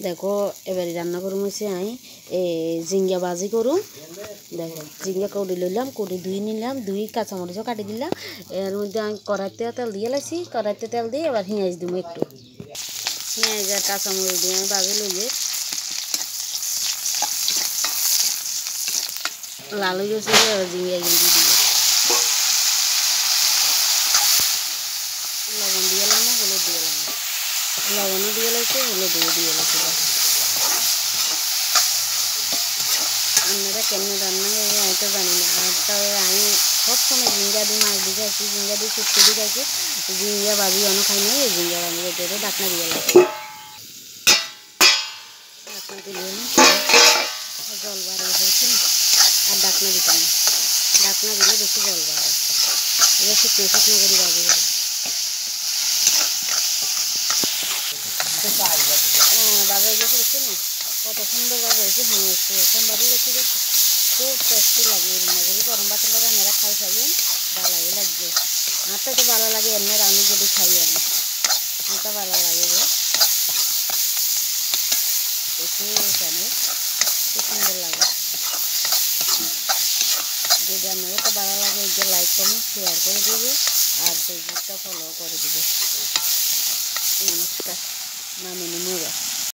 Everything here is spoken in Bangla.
দেখো এবারে রান্না করুম হচ্ছে আমি জিঙ্গা ভাজি করুম। দেখো জিঙ্গা কৌড়ি লইলাম, কৌড়ি ধুই নিলাম, ধুই কাঁচামরিচও কাটি দিলাম। এর মধ্যে আমি কড়াইতে তেল দিয়ে লাইছি, কড়াইতে তেল দিয়ে এবার পেঁয়াজ দিব একটু। পেঁয়াজ আর কাঁচামরিচ দিয়ে আমি ভাজি লইয়ে লাল হয়ে গেছে, জিঙ্গা কিন্তু দিয়ে লবণ দিয়ে এলাম, হলুদ দিয়ে এলাম, লবণও দিয়ে লাইছে, হলুদ দিয়ে লাইছে। আপনারা কেমন রান্না করে আমি তো জানি না। আর তবে আমি সবসময় জিঙ্গা দিয়ে মাছ দিয়ে খাইছি, জিঙ্গা দিয়ে শুক্তো দিয়ে খাইছি, জিঙ্গা ভাজি অন্য খাই নাই। এই জিঙ্গা ভাজি করতে ডাকনা দিয়ে লাগে, ডাকনা দিলে জল বাড়ে হয়েছে না। আর ডাকনা দিতাম না, ডাকনা দিলে বেশি জল বাড়ে। এবার শুকনো শুকনো করে ভাজি হবে। বাজার গেছে দেখছি না কত সুন্দর ভাবে হয়েছে। সোমবারই গেছি, খুব টেস্টি লাগে। এর গরম ভাতের লাগে আপনারা খাই খাইবেন, ভালোই লাগবে। আমার তো ভালো লাগে এমনি রান্না যদি খাই আমি, আমার তো ভালো লাগে গো। একটু এখানে খুব সুন্দর লাগে। যদি আপনাদের তো ভালো লাগে এই যে লাইক কমেন্ট শেয়ার করে দিবে, আর ফেসবুকটা ফলো করে দিবে। নমস্কার, মামিনী মুরা।